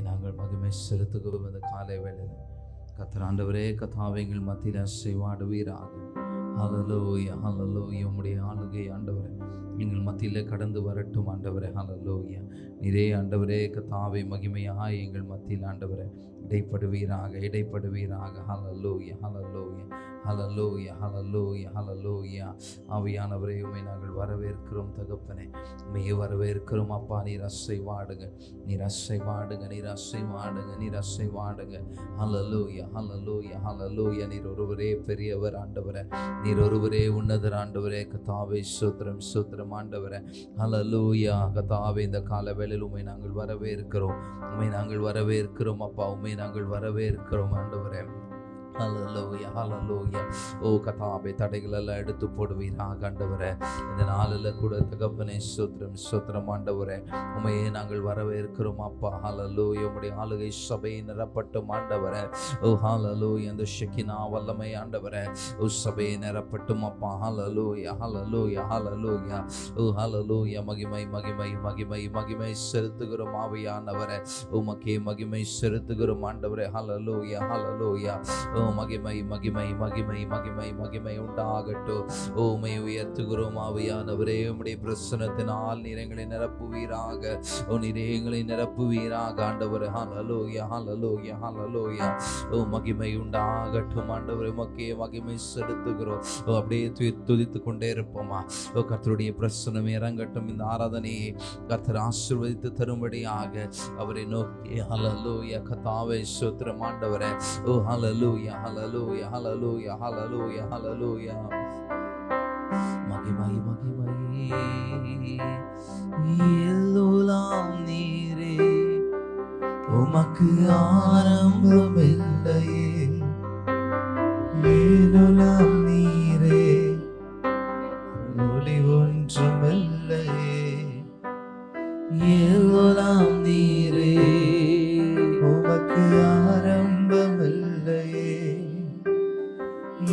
நாங்கள் மகிமை செலுத்துகிறோம். இந்த காலை வேளையில் கர்த்தர் ஆண்டவரே, கர்த்தாவே எங்கள் மத்தியில் அசைவாடுவீராக. ஹல்லேலூயா, ஹல்லேலூயா. உம்முடைய ஆளுகை ஆண்டவரே எங்கள் மத்தியில் கடந்து வரட்டும் ஆண்டவரே. ஹல்லேலூயா. நீரே ஆண்டவரே கர்த்தாவே மகிமையாய் எங்கள் மத்தியில் ஆண்டவரே இடைப்படுவீராக. ஹல்லேலூயா, ஹல்லேலூயா, ஹல்லேலூயா, ஹல்லேலூயா, ஹல்லேலூயா. ஆவியானவரே உம்மை நாங்கள் வரவேற்கிறோம் தகப்பனே, உம்மையே வரவேற்கிறோம் அப்பா. நீர் அசைவாடுங்க, நீர் அசைவாடுங்க, நீர் அசைவாடுங்க, நீர் அசைவாடுங்க. ஹல்லேலூயா, ஹல்லேலூயா, ஹல்லேலூயா. நீர் ஒருவரே பெரியவர் ஆண்டவரே, நீர் ஒருவரே உன்னதர் ஆண்டவரே. கர்த்தாவே ஸ்தோத்திரம், ஸ்தோத்திரம் ஆண்டவரே. ஹல்லேலூயா. கர்த்தாவே இந்த கால வேளையில் உம்மை நாங்கள் வரவேற்கிறோம், உம்மை நாங்கள் வரவேற்கிறோம் அப்பா, உம்மை நாங்கள் வரவேற்கிறோம் ஆண்டவரே. ஹல்லேலூயா, ஹல்லேலூயா. ஓ கர்த்தாவே, தடைகள் எல்லாம் எடுத்து போடுவீராக ஆண்டவரே. இந்த நாளில் கூட தகப்பனே ஸ்தோத்திரம், ஸ்தோத்திரம் ஆண்டவரே. உம்மையே நாங்கள் வரவேற்கிறோம் அப்பா. ஹல்லேலூயா. உம்முடைய ஆளுகை சபையை நிரப்பட்டும் ஆண்டவரே. ஓ ஹல்லேலூயா. அந்த ஷெகினா வல்லமை ஆண்டவரே, ஓ சபையை நிரப்பட்டும் அப்பா. ஹல்லேலூயா, ஹல்லேலூயா, ஹல்லேலூயா. ஓ ஹல்லேலூயா. மகிமை மகிமை மகிமை மகிமை செலுத்துகிறோம் ஆவியானவரே. உமக்கே மகிமை செலுத்துகிறோம் ஆண்டவரே. ஹல்லேலூயா, ஹல்லேலூயா. ஓ மகிமை மகிமை மகிமை மகிமை மகிமை உண்டாகட்டும். ஓ உம்மை உயர்த்துகிறோம் ஆவியானவரே. உம்முடைய பிரசன்னத்தினால் நீர் எங்களை நிரப்புவீராக. ஓ நீர் எங்களை நிரப்புவீராக ஆண்டவரே. ஹல்லேலூயா, ஹல்லேலூயா, ஹல்லேலூயா. ஓ மகிமை உண்டாகட்டும் ஆண்டவரே. உமக்கே மகிமை செலுத்துகிறோம். ஓ அப்படியே துதித்து கொண்டே இருப்போமா. ஓ கர்த்தருடைய பிரசன்னம் இறங்கட்டும். இந்த ஆராதனையை கர்த்தர் ஆசீர்வதித்து தரும்படியாக அவரை நோக்கி ஹல்லேலூயா. கர்த்தாவே ஸ்தோத்திரம் ஆண்டவரே. ஓ ஹல்லேலூயா, ஹல்லேலூயா, ஹல்லேலூயா, ஹல்லேலூயா, ஹல்லேலூயா. மகிமை மகிமை எல்லாம் நீரே, உமக்கு ஆரம்பம் இல்லையே. எல்லாம் நீரே, ஒளி ஒன்றும் இல்லையே. எல்லாம் நீரே, உமக்கு ஆரம்பம் இல்லையே.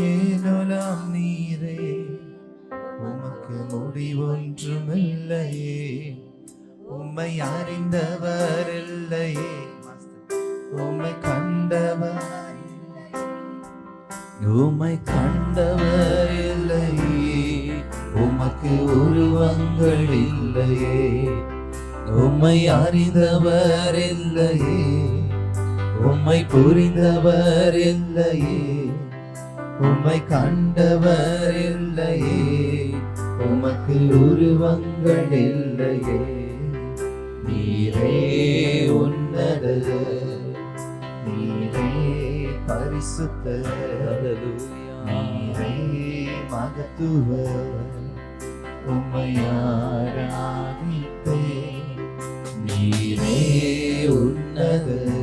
ஏனோலாம் நீரே, உமக்கு முடிவொன்றும் இல்லையே. உம்மை அறிந்தவர் இல்லையே, உம்மை கண்டவர், உம்மை கண்டவர் இல்லையே. உமக்கு உருவங்கள் இல்லையே, உம்மை அறிந்தவர் இல்லையே, உம்மை புரிந்தவர் இல்லையே, உம்மை கண்டவர் இல்லையே. உமக்கு உருவங்கள் இல்லையே. நீரே உன்னதர், நீரே பரிசுத்தர், நீரே மகத்துவர். உம்மை ஆராதிப்பேன். நீரே உன்னதர்,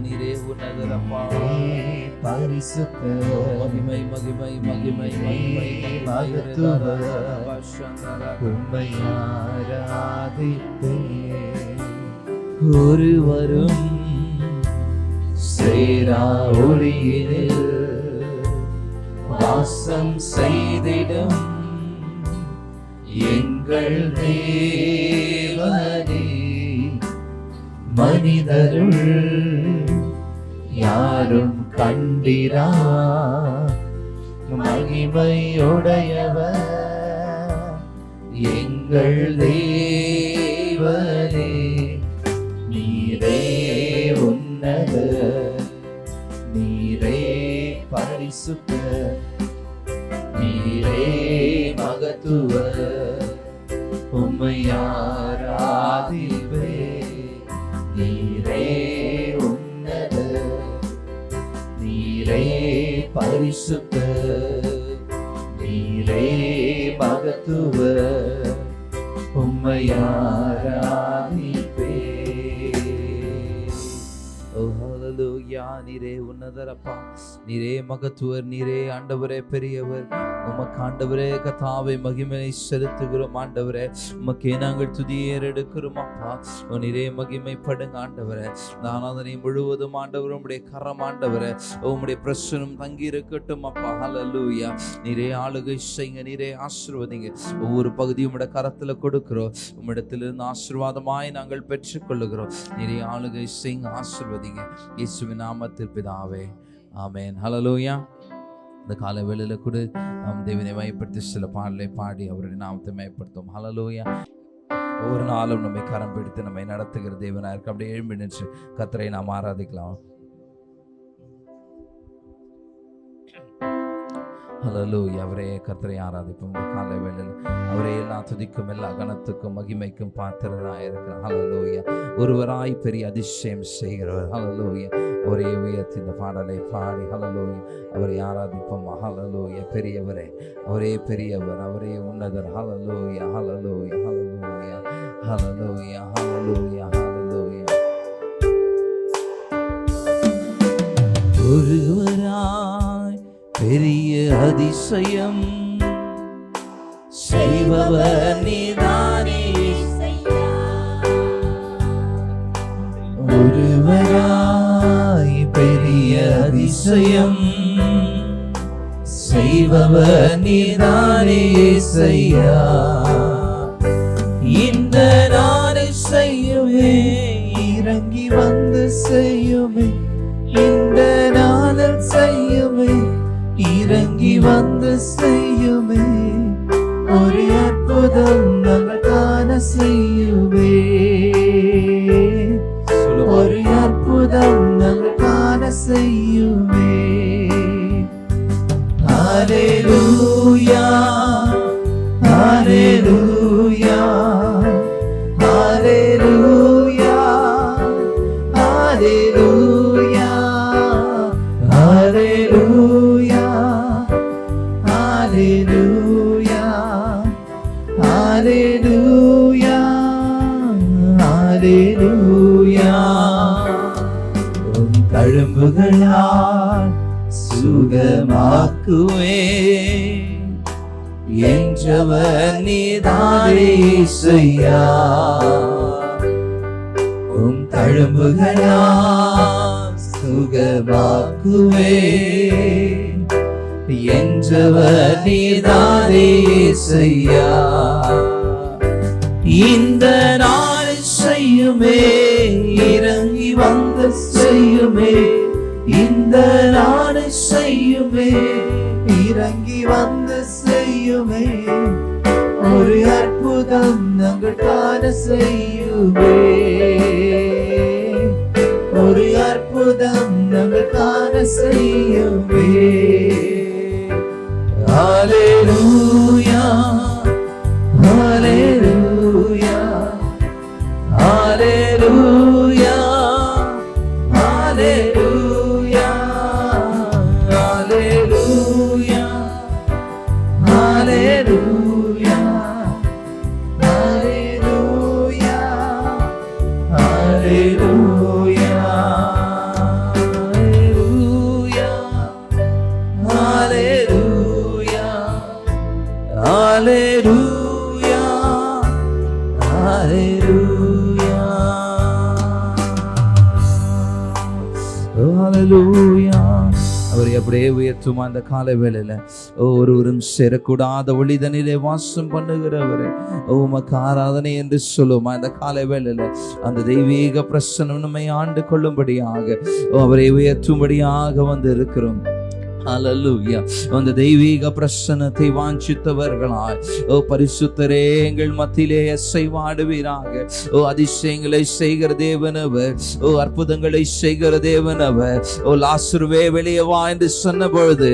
நீரே உன்னதர் அப்பா. பரிசுத்தர், மகிமை மகிமை மகிமை மகிமை மகத்துவர். உம்மை ஆராதிப்பேன். ஒருவரும் சேரா ஒளியினில் வாசம் செய்திடும் எங்கள் தேவனே. மனிதருள் யாரும் கண்டிரா மகிமையுடையவர் எங்கள் தேவனே. நீரே உன்னதர், நீரே பரிசுத்தர், நீரே மகத்துவர். உம்மை ஆராதிப்பேன். நீரே உன்னதர், நீரே பரிசுத்தர், நீரே மகத்துவர். உம்மை ஆராதிப்பேன். ஓ ஹல்லேலூயா. நீரே உன்னதரப்பா, நீரே மகத்துவர், நீரே ஆண்டவரே பெரியவர். உமக்கு ஆண்டவரே கர்த்தாவே மகிமை செலுத்துகிறோம் ஆண்டவரே. உமக்கே நாங்கள் துதியேற எடுக்கிறோம் அப்பா. நீரே மகிமைப்படுங்க ஆண்டவரே. ஆராதனை முழுவதும் ஆண்டவர் உம்முடைய கரம் ஆண்டவரே, உம்முடைய பிரசனம் தங்கி இருக்கட்டும் அப்பா. ஹல்லேலூயா. நீரே ஆளுகை செய்யுங்க, நீரே ஆசீர்வதிங்க. ஒவ்வொரு பகுதியும் உம்முடைய கரத்துல கொடுக்கிறோம். உம்மிடத்திலிருந்து ஆசீர்வாதமாய் நாங்கள் பெற்றுக்கொள்ளுகிறோம். நீரே ஆளுகை செய்யுங்க, ஆசீர்வதிங்க. இயேசுவின் நாமத்தில் பிதாவே, ஆமென். ஹல்லேலூயா. இந்த காலை வேளையில கூட நாம் தேவனை மையப்படுத்தி சில பாடலை பாடி அவருடைய நாமத்தை மையப்படுத்தும். ஹல்லேலூயா. ஒவ்வொரு நாளும் நம்மை கரம் பிடித்து நம்மை நடத்துகிற தேவனா இருக்கு. அப்படியே எழும்பி நின்று கர்த்தரை நாம் ஆராதிக்கலாம். ஹல்லேலூயா. அவரே கர்த்தரை ஆராதிப்போம். இந்த காலை வேளையில் அவரே எல்லா துதிக்கும் எல்லா கனத்துக்கும் மகிமைக்கும் பாத்திரராக இருக்கிறார். ஹல்லேலூயா. ஒருவராய் பெரிய அதிசயம் செய்கிறவர். ஹல்லேலூயா. அவரே உயர்த்தி இந்த பாடலை பாடி ஹல்லேலூயா அவரை ஆராதிப்போம். ஹல்லேலூயா. பெரியவரே, அவரே பெரியவர், அவரே உன்னதர். ஹல்லேலூயா, ஹல்லேலூயா, ஹல்லேலூயா, ஹல்லேலூயா, ஹல்லேலூயா, ஹல்லேலூயா. ஒருவராய் பெரிய அதிசயம் செய்பவர் நீதானே. ஒருவராய் பெரிய அதிசயம் செய்பவர் நீதானே இயேசையா. இந்த நாளை செய்யுமே, இறங்கி வந்து செய்யுமே. இந்த நாளில் செய்யுமே, இறங்கி வந்து செய்யுமே. ஒரு அற்புதம் நாங்கள் காண செய்யுமே. ஒரு அற்புதம் நாங்கள் காண செய்யுமே. ஹல்லேலூயா, ஹல்லேலூயா, ஹல்லேலூயா, ஹல்லேலூயா, ஹல்லேலூயா, ஹல்லேலூயா, ஹல்லேலூயா, ஹல்லேலூயா. உன் தழும்புகளால் சுகமாக்குவே என்றவர் நீதானே இயேசையா. உன் தழும்புகளால் சுகமாக்குவே என்றவர் நீதானே இயேசையா. இந்த நாள் செய்யுமே, இறங்கி வந்து செய்யுமே. இந்த நாள் செய்யுமே, இறங்கி வந்து செய்யுமே. ஒரு அற்புதம் நாங்கள் காண செய்யுமே. ஒரு அற்புதம் நாங்கள் காண செய்யுமே. ஹல்லேலூயா, ஹல்லேலூயா, ஹல்லேலூயா, ஹல்லேலூயா, ஹல்லேலூயா, ஹல்லேலூயா, ஹல்லேலூயா, ஹல்லேலூயா, ஹல்லேலூயா, ஹல்லேலூயா, ஹல்லேலூயா, ஹல்லேலூயா. அவரை அப்படியே உயர்த்துமா அந்த காலை வேளையில. ஒருவரும் சேரக்கூடாத ஒளிதனிலே வாசம் பண்ணுகிறவரே, உமக்கு ஆராதனை என்று சொல்லுமா இந்த காலை வேளையில. அந்த தெய்வீக பிரசன்னம் நம்மை ஆண்டு கொள்ளும்படியாக அவரை உயர்த்தும்படியாக வந்து இருக்கிறோம். ஹல்லேலூயா. அந்த தெய்வீக பிரசன்னத்தை வாஞ்சித்தவர்களாய் பரிசுத்தரே எங்கள் மத்தியிலே அசைவாடுவீராக. அதிசயங்களை செய்கிற தேவனவர், அற்புதங்களை செய்கிற தேவனவர். லாசருவே வெளியே வா என்று சொன்ன பொழுது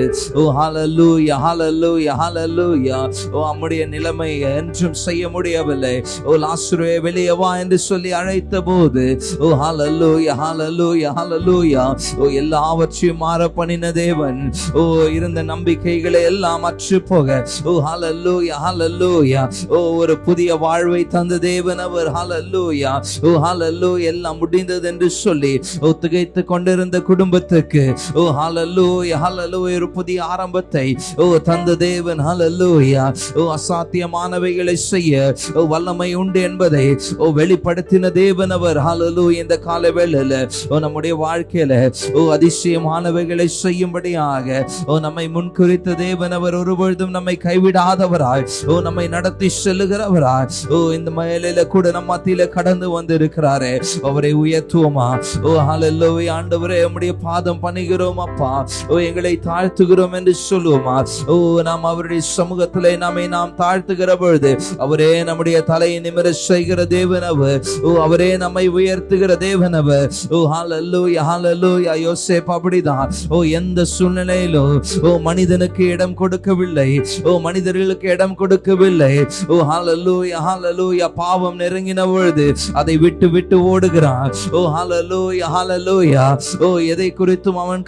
ஹல்லேலூயா, ஹல்லேலூயா, ஹல்லேலூயா. நம்முடைய நிலைமை என்றும் செய்ய முடியவில்லை. லாசருவே வெளியே வா என்று சொல்லி அழைத்த போது ஹல்லேலூயா, ஹல்லேலூயா, ஹல்லேலூயா. எல்லாவற்றையும் மாற பண்ணின தேவன் ஓ இருந்த நம்பிக்கைகளை எல்லாம் அற்று போக ஓ ஹல்லேலூயா ஹல்லேலூயா ஓ ஒரு புதிய வாழ்வை தந்த தேவன் அவர். ஹல்லேலூயா ஓ ஹல்லேலூயா எல்லாம் முடிந்தது என்று சொல்லி ஓ திகைத்து கொண்டிருந்த குடும்பத்துக்கு ஓ ஹல்லேலூயா ஹல்லேலூயா ஒரு புதிய ஆரம்பத்தை ஓ தந்த தேவன். ஹல்லேலூயா ஓ அசாத்தியமானவைகளை செய்ய ஓ வல்லமை உண்டு என்பதை ஓ வெளிப்படுத்தின தேவன் அவர். ஹல்லேலூயா இந்த கால வேளையில ஓ நம்முடைய வாழ்க்கையில ஓ அதிசயமானவைகளை செய்யும்படியாக ஓ நம்மை முன்குறித்த தேவன் அவர். ஒருபொழுதும் நம்மை கைவிடாதவராய் ஓ நம்மை நடத்தி செல்லுகிறவராய் ஓ இந்த மேலையில கூட நம்ம மத்தியில கடந்து வந்து இருக்கிறாரே அவரை உயர்த்துவோமா? ஓ ஹல்லேலூயா ஆண்டவரே உம்முடைய பாதம் பணிகிறோம் அப்பா. ஓ எங்களை தாழ்த்துகிறோம் என்று சொல்லுவோமா? ஓ நாம் அவருடைய சமூகத்திலே நாம் தாழ்த்துகிற பொழுது அவரே நம்முடைய தலையை நிமிர செய்கிற தேவன் அவர். ஓ அவரே நம்மை உயர்த்துகிற தேவன் அவர். ஓ ஹல்லேலூயா ஹல்லேலூயா. யோசேப்பு அப்படிதான் ஓ எந்த சூழ்நிலையிலும் ஓ மனிதனுக்கு இடம் கொடுக்கவில்லை, ஓ மனிதர்களுக்கு இடம் கொடுக்கவில்லை. ஓ ஹல்லேலூயா ஹல்லேலூயா. பாவம் நெருங்கின பொழுது அதை விட்டு விட்டு ஓடுகிறான். ஓ ஹல்லேலூயா ஹல்லேலூயா. ஓ எதை குறித்தும் அவன்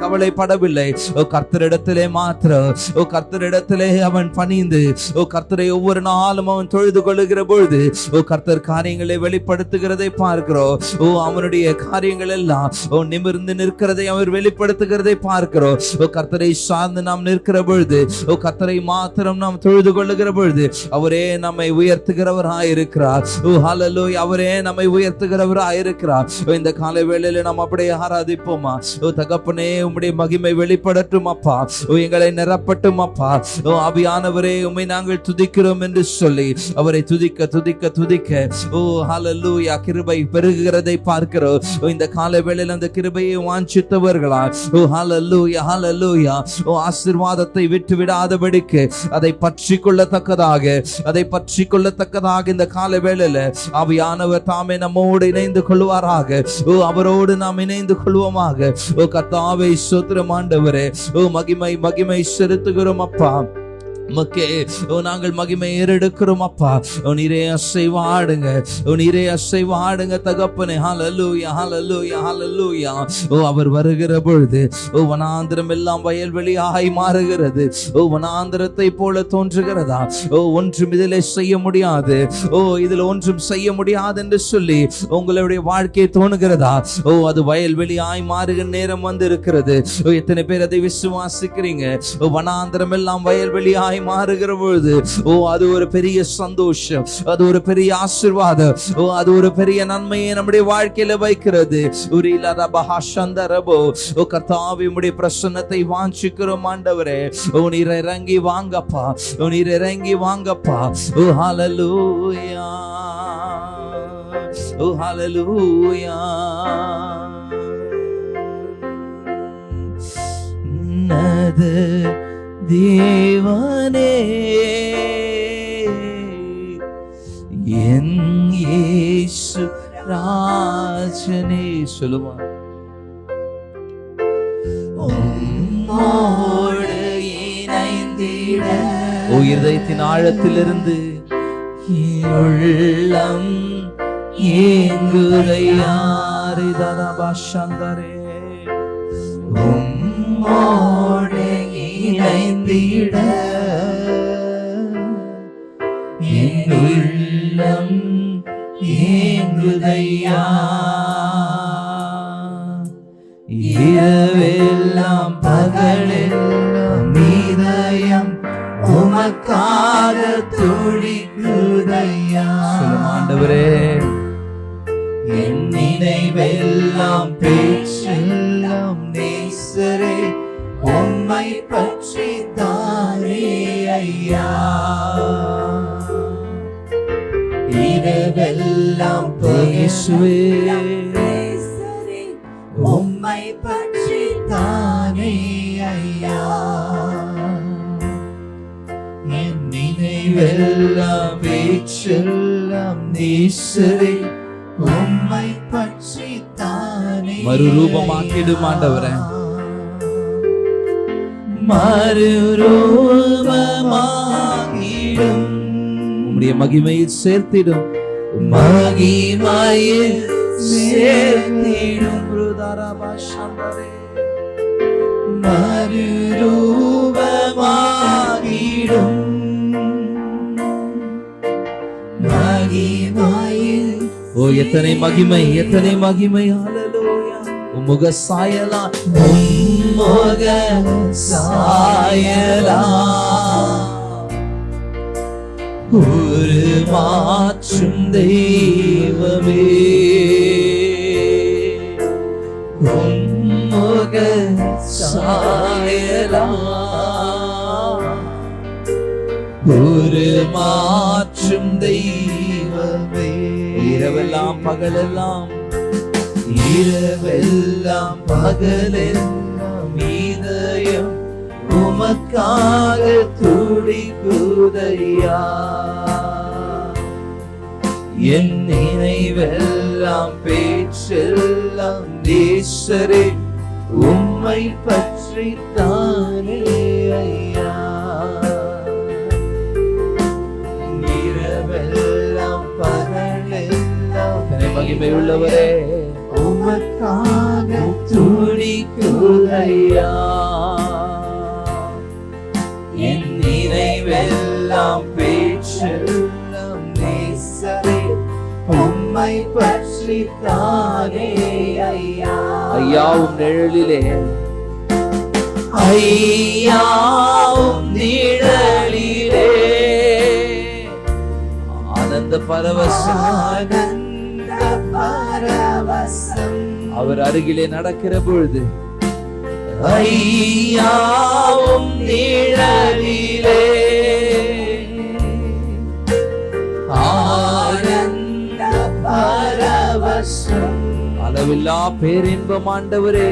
கவலைப்படவில்லை. ஓ கர்த்தரிடத்திலே மாத்திரம் ஓ கர்த்தரிடத்திலே அவன் பணிந்து ஓ கர்த்தரை ஒவ்வொரு நாளும் அவன் தொழுது கொள்ளுகிற பொழுது ஓ கர்த்தர் காரியங்களை வெளிப்படுத்துகிறதை பார்க்கிறோம். ஓ அவனுடைய காரியங்கள் எல்லாம் ஓ நிமிர்ந்து நிற்கிறதை அவர் வெளிப்படுத்துகிறதை பார்க்கிறோம். ஓ கர்த்தரை சார்ந்து நாம் நிற்கிற பொழுது ஓ கர்த்தரை மாத்திரம் நாம் தொழுது கொள்ளுகிற பொழுது அவரே நம்மை உயர்த்துகிறவராயிருக்கிறார். ஓ ஹல்லேலூயா அவரே நம்மை உயர்த்துகிறவராயிருக்கிறார். இந்த காலை வேளையில நாம் அப்படியே ஆராதிப்போமா? ஓ தகப்பனே உம்முடைய மகிமை வெளிப்படட்டும் அப்பா. ஓ எங்களை நிரப்பட்டும் அப்பா. ஓ ஆவியானவரே உம்மை நாங்கள் துதிக்கிறோம் என்று சொல்லி அவரை துதிக்க துதிக்க துதிக்க ஓ ஹல்லேலூயா கிருபை பெருகுகிறதை பார்க்கிறோம். இந்த காலை வேளையில அந்த கிருபையை வாஞ்சித்தவர்களா ஓ ஹல்லேலூயா ஹல்லேலூயா ஓ ஆசீர்வாதத்தை விட்டு விடாதபடிக்கு அதை பற்றி கொள்ளத்தக்கதாக இந்த காலை வேளையில ஆவியானவர் தாமே நம்மோடு இணைந்து கொள்வாராக. ஓ அவரோடு நாம் இணைந்து கொள்வோமாக. ஓ கர்த்தாவே ஸ்தோத்திரம் ஆண்டவரே. ஓ மகிமை மகிமை செலுத்துகிறோம் அப்பா. நாங்கள் மகிமை ஏறெடுக்கிறோம் அப்பா. நீரே அசைவாடுங்க, நீரே அசைவாடுங்க தகப்பனே. ஹல்லேலூயா ஹல்லேலூயா ஹல்லேலூயா. ஓ அவர் வருகிற பொழுது ஓ வனாந்திரம் எல்லாம் வயல்வெளியாய் மாறுகிறது. ஓ வனாந்திரத்தை போல தோன்றுகிறதா? ஓ ஒன்றும் இதில் செய்ய முடியாது, ஓ இதில் ஒன்றும் செய்ய முடியாது என்று சொல்லி உங்களுடைய வாழ்க்கையை தோணுகிறதா? ஓ அது வயல்வெளியாய் மாறுகிற நேரம் வந்து இருக்கிறது. ஓ எத்தனை பேர் அதை விசுவாசிக்கிறீங்க? ஓ வனாந்திரம் எல்லாம் வயல்வெளியாய் மாறுகிற பொழுது ஓ அது ஒரு பெரிய சந்தோஷம், அது ஒரு பெரிய ஆசீர்வாதம், ஓ அது ஒரு பெரிய நன்மையை நம்முடைய வாழ்க்கையில வைக்கிறது. ஓ கர்த்தாவே உம்முடைய பிரசன்னத்தை வாஞ்சிக்கிறோம் ஆண்டவரே. ஓ நீர் இறங்கி வாங்கப்பா, ஓ நீர் இறங்கி வாங்கப்பா. ஓ ஹல்லேலூயா ஓ ஹல்லேலூயா. நது தேவனே என் இயேசு ராஜனே சொல்லுமா? உம்மோடு இணைந்திட ஓ இருதயத்தின் ஆழத்திலிருந்து உள்ளம் ஏங்குதையாரி தனபாஷந்தரே. உம்மோடு இணைந்திட என் உள்ளம் ஏங்குதையா. இரவெல்லாம் பகலெல்லாம் இதயம் உமக்காக துடிக்குதையா. ஆண்டவரே என் நினைவெல்லாம் பேச்செல்லாம் நேசரே உம்மை பற்றி தானே ஐயா. இரவெல்லாம் பேசுவே உம்மை பற்றி தானே ஐயா. என் நினைவெல்லாம் பேச்செல்லாம் நேசரே உம்மை பற்றி தானே. மறுரூபமாக்கிடும் ஆண்டவரே, மறுரூபமாக்கிடும், உம்முடைய மகிமையில் சேர்த்திடும், மகிமையில் சேர்த்திடும். மறுரூபமாகிடும் மகிமையில். ஓ எத்தனை மகிமை, எத்தனை மகிமை. ஹல்லேலூயா. உம்முக சாயலா, உம்முக சாயலா ஒரு மாற்றும் தெய்வமே. உம்முக சாயலா ஒரு மாற்றும் தெய்வமே. இரவெல்லாம் பகலெல்லாம், இரவெல்லாம் பகலெல்லாம் இதயம் உமக்காக துடிக்குதையா. என் நினைவெல்லாம் பேச்செல்லாம் நேசரே உம்மை பற்றி தானே ஐயா. இரவெல்லாம் பகலெல்லாம் மகிமை உள்ளவரே உமக்காக துடிக்குதையா. என் நினைவெல்லாம் பேச்செல்லாம் நேசரே உம்மை பற்றி தானே ஐயா. ஐயாவும் நிழலிலே, ஐயாவும் நிழலிலே ஆனந்த பரவசம். அவர் அருகிலே நடக்கிற பொழுது ஐயாவும் நிழலிலே ஆனந்த பரவசம். அளவில்லா பேரின்பம் ஆண்டவரே,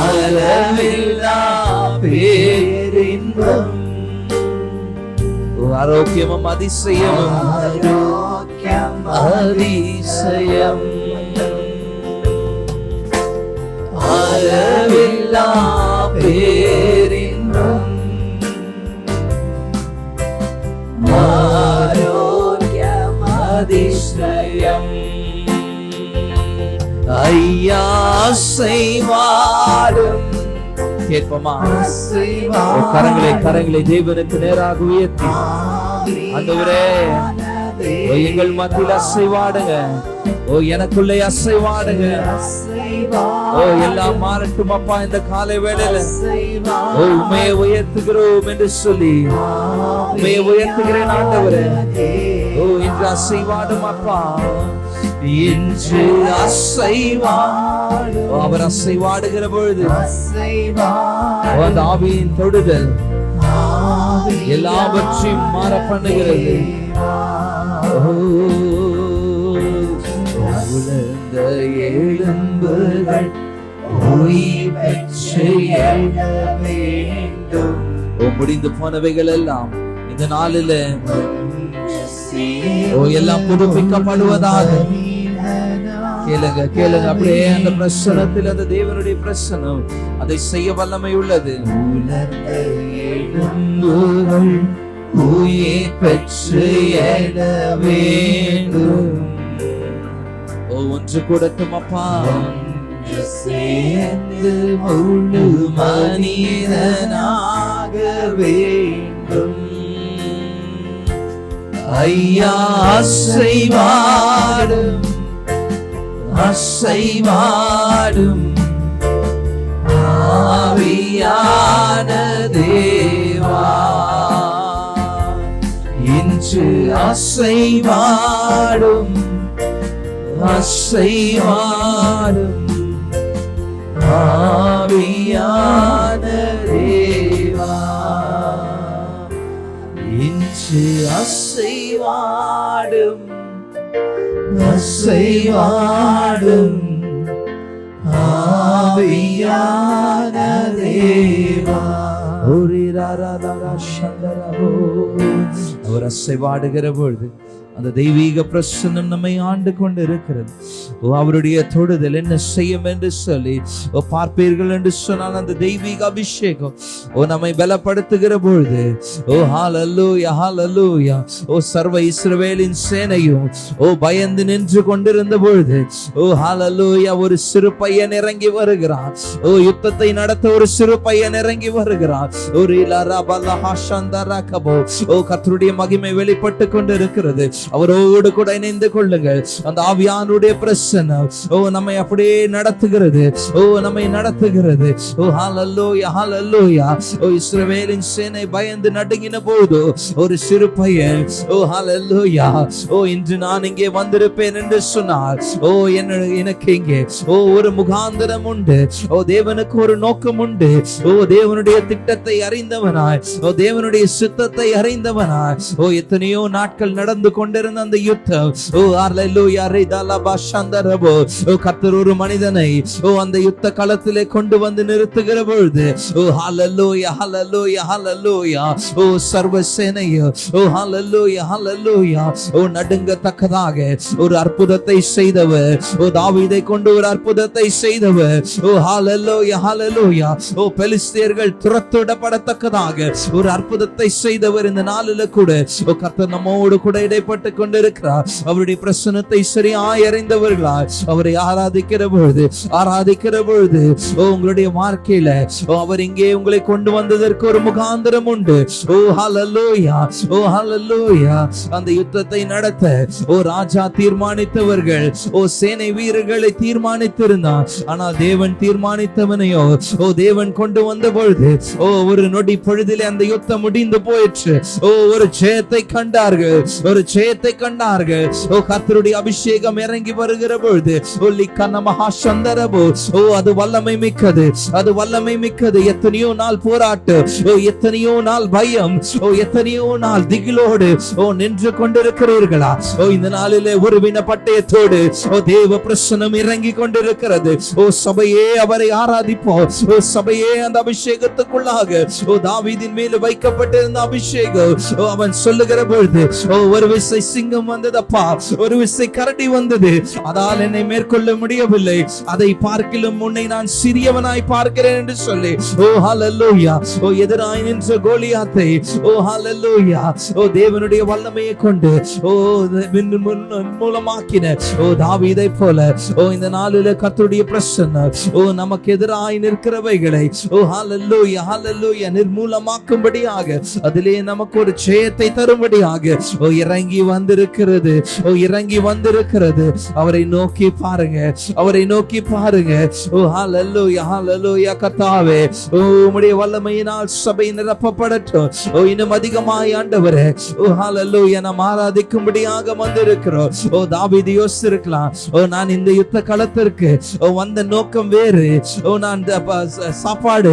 அளவில்லா பேரின்பம். ஆரோக்கியமும் அதிசயமும், ஆரோக்கியம் அதிசயம். அளவில்லா பேரின்பம், ஆரோக்கியம் அதிசயம். ஐயா செய்வாடும். கேட்போமா? கரங்களை தேவனுக்கு நேராக உயர்த்தி, ஆண்டவரே எங்கள் மத்தியில் அசைவாடுங்க. ஓ எனக்குள்ளே அசைவாடுங்க. ஓ எல்லாம் மாறட்டும் அப்பா இந்த காலை வேளையில. ஓ உம்மையை உயர்த்துகிறோம் என்று சொல்லி உம்மையை உயர்த்துகிறேன் ஆண்டவரே. ஓ இன்று அசைவாடும் அப்பா, இன்று அசைவாடும். அவர் அசைவாடுகிற பொழுது அந்த ஆவியின் தொடுதல் எல்லாவற்றையும் மாற பண்ணுகிறது. உலர்ந்த எலும்புகள் உயிர் பெற்று எழ வேண்டும். முடிந்து போனவைகள் எல்லாம் இந்த நாளில் எல்லாம் புதுப்பிக்கப்படுவதாக. கேளுங்க கேளுங்க. அப்படியே அந்த பிரசனத்தில், அந்த தேவனுடைய பிரசனம் அதை செய்ய வல்லமை உள்ளது. உலர்ந்த எலும்புகள் உயிர் பெற்று எழ வேண்டும். ஒன்று கூடட்டும் அப்பா. சேர்ந்து முழு மனிதனாக வேண்டும். ஐயா அசைவாடும், அசைவாடும் ஆவியான தேவா. இன்று அசைவாடும், அசைவாடும் ஆவியான தேவா. இன்று அசைவாடும், அசைவாடும் ஆவியான தேவா. அவர் அசைவாடுகிற பொழுது அந்த தெய்வீக பிரசன்னம் நம்மை ஆண்டு கொண்டு இருக்கிறது. அவருடைய தொடுதல் என்ன செய்யும் என்று சொல்லி பார்ப்பீர்கள் என்று சொன்னால் அந்த தெய்வீக அபிஷேகம் நம்மை பலப்படுத்துகிற பொழுது ஹல்லேலூயா ஹல்லேலூயா சர்வ இஸ்ரவேலின் சேனையும் பயந்து நின்று கொண்டிருந்த பொழுது ஹல்லேலூயா ஒரு சிறு பையன் இறங்கி வருகிறான். யுத்தத்தை நடத்த ஒரு சிறு பையன் இறங்கி வருகிறான். கர்த்தருடைய மகிமை வெளிப்பட்டு கொண்டு இருக்கிறது. அவரோடு கூட இணைந்து கொள்ளுங்கள். அந்த ஆவியானுடைய பிரசன்னம் நம்மை அப்படியே நடத்துகிறது. நம்மை நடத்துகிறது. ஹல்லேலூயா ஹல்லேலூயா. இஸ்ரவேலின் சேனை பயந்து நடுங்கின போது ஒரு சிறு பையன் ஹல்லேலூயா இன்று நான் இங்கே வந்திருப்பேன் என்று சொன்னார். எனக்கு இங்கே ஒரு முகாந்திரம் உண்டு. தேவனுக்கு ஒரு நோக்கம் உண்டு. தேவனுடைய திட்டத்தை அறிந்தவனாய், தேவனுடைய சித்தத்தை அறிந்தவனாய் எத்தனையோ நாட்கள் நடந்து கொண்டிருந்த அந்த யுத்தம் கர்த்தர் ஒரு மனிதனை அந்த யுத்த களத்திலே கொண்டு வந்து நிறுத்துகிற பொழுது ஹல்லேலூயா ஹல்லேலூயா ஹல்லேலூயா சர்வ சேனையோ ஹல்லேலூயா ஹல்லேலூயா நடுங்கத்தக்கதாக ஒரு அற்புதத்தை செய்தவர். தாவீதை கொண்டு ஒரு அற்புதத்தை செய்தவர். ஹல்லேலூயா ஹல்லேலூயா பெலிஸ்தியர்கள் துரத்திடப்படத்தக்கதாக ஒரு அற்புதத்தை செய்தவர். இந்த நாளில கூட கர்த்தர் நம்மோடு கூட இடைப்பட்டு கொண்டிருக்கிறார். அவருடைய பிரசன்னத்தை சரியாய் அறிந்தவர்களாய் அவரை ஆராதிக்கிற பொழுது உங்களுடைய வாழ்க்கையில அவர் இங்கே உங்களை கொண்டு வந்ததற்கு ஒரு முகாந்திரம் உண்டு. ஹல்லேலூயா ஹல்லேலூயா. அந்த யுத்தத்தை நடத்த ராஜா தீர்மானித்தவர்கள் சேனை வீரர்களை தீர்மானித்திருந்தார். ஆனால் தேவன் தீர்மானித்தவனையோ தேவன் கொண்டு வந்த பொழுது ஒரு நொடி பொழுதிலே அந்த யுத்தம் முடிந்து போயிற்று. ஒரு ஜெயத்தை கண்டார்கள். கர்த்தருடைய அபிஷேகம் இறங்கி வருகிற பொழுது அது வல்லமை மிக்கது. எத்தனையோ நாள் போராட்டம், எத்தனையோ நாள் பயம், எத்தனையோ நாள் திகிலோடு நின்று கொண்டிருக்கிறீர்களா? இந்த நாளிலே ஒரு வின பட்டயத்தோடு தேவ பிரசன்னம் இறங்கி கொண்டிருக்கிறது. சபையே அவரை ஆராதிப்போம். சபையே அந்த அபிஷேகத்துக்குள்ளாக தாவீதின் மேல் வைக்கப்பட்டிருந்த அபிஷேகம் அவன் சொல்லுகிற பொழுது ஒரு விசை சிங்கம் வந்ததப்பா, ஒரு விசை கரடி வந்தது, அதால் என்னை மேற்கொள்ள முடியவில்லை, அதை பார்க்கிலும் உன்னை நான் சிறியவனாய் பார்க்கிறேன் என்று சொல்லி ஹல்லேலூயா எதிராய் நின்ற கோலியாத்தை ஹல்லேலூயா தேவனுடைய வல்லமையை கொண்டு மூலமாக்கின தாவீதை போல இந்த நாளிலே கர்த்தருடைய பிரசன்னம் நமக்கு எதிராய் நிற்கிறவைகளை ஹல்லேலூயா ஹல்லேலூயா நிர்மூலமாக்கும்படியாக அதிலே நமக்கு ஒரு ஜெயத்தை தரும்படியாக இறங்கி வந்திருக்கிறது. அவரை நோக்கி பாருங்க. ஹல்லேலூயா ஹல்லேலூயா. கர்த்தாவே உம்முடைய வல்லமையினால் சபை நிரப்பப்படட்டும். இன்னும் அதிகமாய் ஆண்டவரே ஹல்லேலூயா நாம் ஆராதிக்கும்படியாக வந்திருக்கிறோம். தாவீது யோசிச்சிருக்கலாம், நான் இந்த யுத்த களத்திற்கு வந்த நோக்கம் வேறு. நான் சாப்பாடு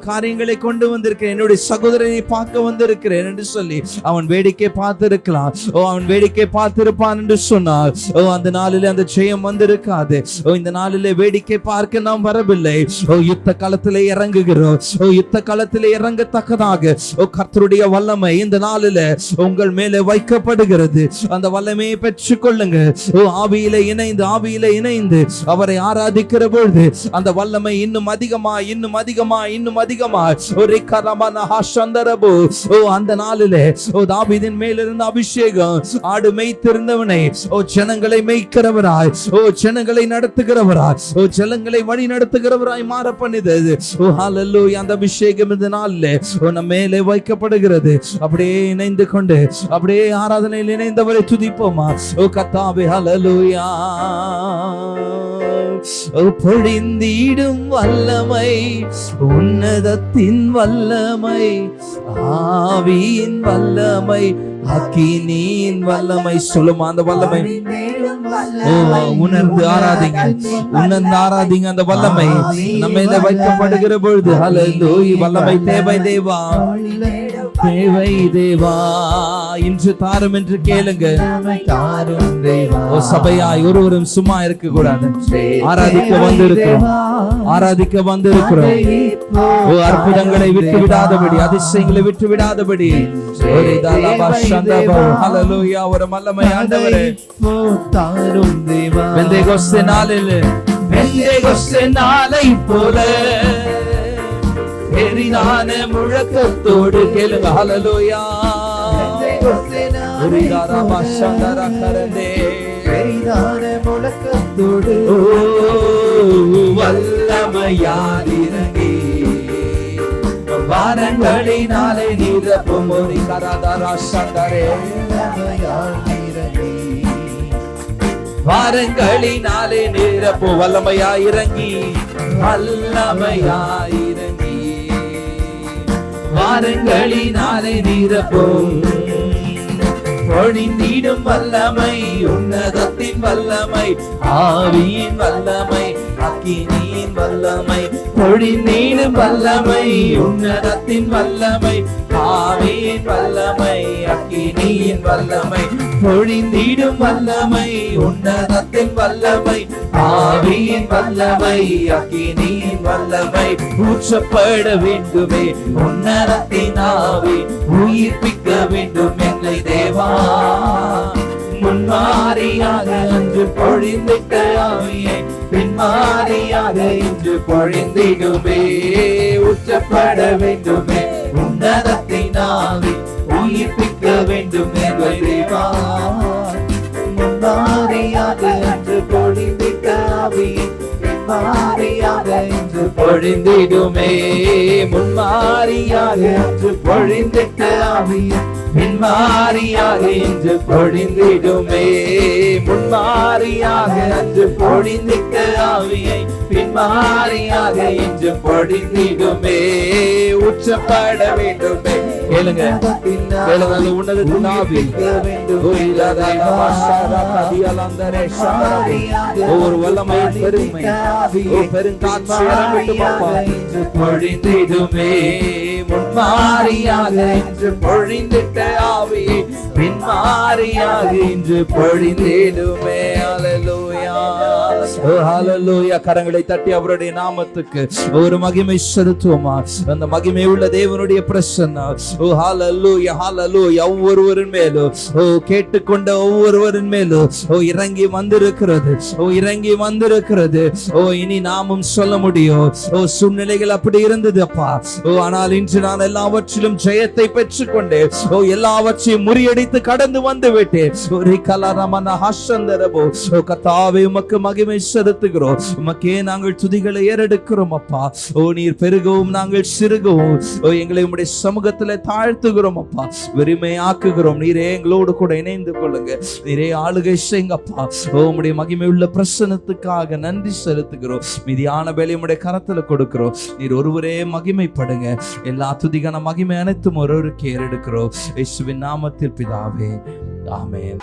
காரியங்களை கொண்டு வந்திருக்கிறேன், என்னுடைய சகோதரனை பார்க்க வந்திருக்கிறேன் என்று சொல்லி அவன் வேடிக்கை பார்த்திருக்கலாம். அவன் வேடிக்கை பார்த்திருப்பான் என்று சொன்னார். அந்த நாளிலே அந்த ஜெயம் வந்திருக்காது. இந்த நாளிலே வேடிக்கை பார்க்க நாம் வரவில்லை. யுத்த களத்திலே இறங்குகிறோம். யுத்த களத்திலே இறங்கத்தக்கதாக கர்த்தருடைய வல்லமை இந்த நாளிலே உங்கள் மேலே வைக்கப்படுகிறது. அந்த வல்லமையை பெற்றுக் கொள்ளுங்க. ஆவியிலே இணைந்து அவரை ஆராதிக்கிற பொழுது அந்த வல்லமை இன்னும் அதிகமா அந்த நாளிலே தாவீதின் மேலிருந்த அபிஷேகம் ஆடு மேய்த்திருந்தவனை ஜனங்களை மேய்க்கிறவராய், ஜனங்களை நடத்துகிறவராய், ஜனங்களை வழி நடத்துகிறவராய் மாற பண்ணியது. ஹல்லேலூயா. அந்த அபிஷேகம் இந்த நாளிலே நம்ம மேலே வைக்கப்படுகிறது. அப்படியே இணைந்து கொண்டு அப்படியே ஆராதனையில் இணைந்தவரை துதிப்போமா? கர்த்தாவே ஹல்லேலூயா. பொழிந்திடும் வல்லமை, உன்னதத்தின் வல்லமை, ஆவியின் வல்லமை, அக்கினியின் வல்லமை. சொல்லுமா அந்த வல்லமை உணர்ந்து ஆராதிங்க. அந்த வல்லமை நம்ம வைக்கப்படுகிற பொழுது ஹல்லேலூயா வல்லமை தேவை தேவா. இன்று தாரும் என்று கேளுங்க. தாரும் தேவா. ஓ சபையாய் ஒருவரும் சும்மா இருக்க கூடாது. ஆராதிக்க வந்திருக்கிறோம், ஆராதிக்க வந்திருக்கிறோம். ஓ அற்புதங்களை விட்டு விடாதபடி, அதிசயங்களை விட்டு விடாதபடி. ஹல்லேலூயா. ஒரு வல்லமை ஆண்டவரே தாரும் தேவா. பெந்தேகோஸ்தே நாளை போல பெரிதான முழக்கத்தோடு கேளுங்க. ஹல்லேலூயா. பெரிதான முழக்கத்தோடு வல்லமையால் இறங்கி வாரங்களினாலே நிரப்பும் வாரங்களினாலே நிரப்பும் வல்லமையாய் இறங்கி, வல்லமையாய் இறங்கி வாரங்களினாலே நிரப்பும் பொழிந்திடும் வல்லமை, உன்னதத்தின் வல்லமை, ஆவியின் வல்லமை, அக்கினியின் வல்லமை, பொழிந்திடும் வல்லமை, உன்னதத்தின் வல்லமை, ஆவியின் வல்லமை, அக்கினியின் வல்லமை, பொழிந்திடும் வல்லமை, உன்னதத்தின் வல்லமை, ஆவியின் வல்லமை, அக்கினியின் வல்லமை, ஊற்றப்பட வேண்டுமே உன்னதத்தின் ஆவி, உயிர்ப்பிக்க வேண்டும் என்னை தேவா. முன்மாரியாக அன்று பொழிந்திட்ட ஆவியை பின்மாரியாக இன்று பொழிந்திடுமே. ஊற்றப்பட வேண்டுமே உன்னதத்தின் ஆவி, உயிர்ப்பிக்க வேண்டும் என்னை தேவா. முன்மாரியாக அன்று பொழிந்திட்ட ஆவியை பின்மாரியாக இன்று பொழிந்திடுமே. முன்மாரியாக அன்று பொழிந்திட்ட ஆவியை பின்மாரியாக இன்று பொழிந்திடுமே. முன்மாரியாக அன்று பொழிந்திட்ட ஆவியை பின்மாரியாக இன்று பொழிந்திடுமே. ஊற்றப்பட வேண்டுமே. கேளுங்க, கேளுங்க. அந்த உன்னதத்தின் ஆவி ஒவ்வொரு வல்லமையின் பெருமை, பெருங்காற்று பொழிந்திடுமே. முன்மாரியாக இன்று பொழிந்திட்ட ஆவியை பின்மாரியாக இன்று பொழிந்திடுமே. ஹல்லேலூயா. ஓ ஹல்லேலூயா. கரங்களை தட்டி அவருடைய நாமத்துக்கு ஒரு மகிமை செலுத்துவோமா? அந்த மகிமை உள்ள தேவனுடைய பிரசன்னம். ஓ ஹல்லேலூயா, ஹல்லேலூயா. ஒவ்வொருவரின் மேலும், ஓ கேட்டுக்கொண்ட ஒவ்வொருவரின் மேலும் ஓ இறங்கி வந்திருக்கிறது, ஓ இறங்கி வந்திருக்கிறது. ஓ இனி நாமும் சொல்ல முடியும், ஓ சூழ்நிலைகள் அப்படி இருந்தது அப்பா, ஓ ஆனால் இன்று நான் எல்லாவற்றிலும் ஜெயத்தை பெற்றுக்கொண்டேன். ஓ எல்லாவற்றையும் முறியடித்து கடந்து வந்து விட்டேன். ஒரு கலரமான ஹாஷந்தரபோ. ஓ கர்த்தாவே உமக்கு மகிமை செலுத்துகிறோம். உமக்கே நாங்கள் துதிகளை ஏறெடுக்கிறோம் அப்பா. ஓ நீர் பெருகவும் நாங்கள் சிறுகவும் ஓ எங்களை உம்முடைய சமூகத்துல தாழ்த்துகிறோம் அப்பா. வெறுமையாக்குகிறோம். நீரே எங்களோடு கூட இணைந்து கொள்ளுங்க. நீரே ஆளுகை செய்யுங்கப்பா. ஓ உம்முடைய மகிமை உள்ள பிரசன்னத்துக்காக நன்றி செலுத்துகிறோம். மீதியான வேலை உம்முடைய கரத்துல கொடுக்கிறோம். நீர் ஒருவரே மகிமைப்படுங்க. எல்லா துதிகான மகிமை அனைத்தும் ஒருவருக்கு ஏறெடுக்கிறோம். இயேசுவின் நாமத்தில் பிதாவே, ஆமென்.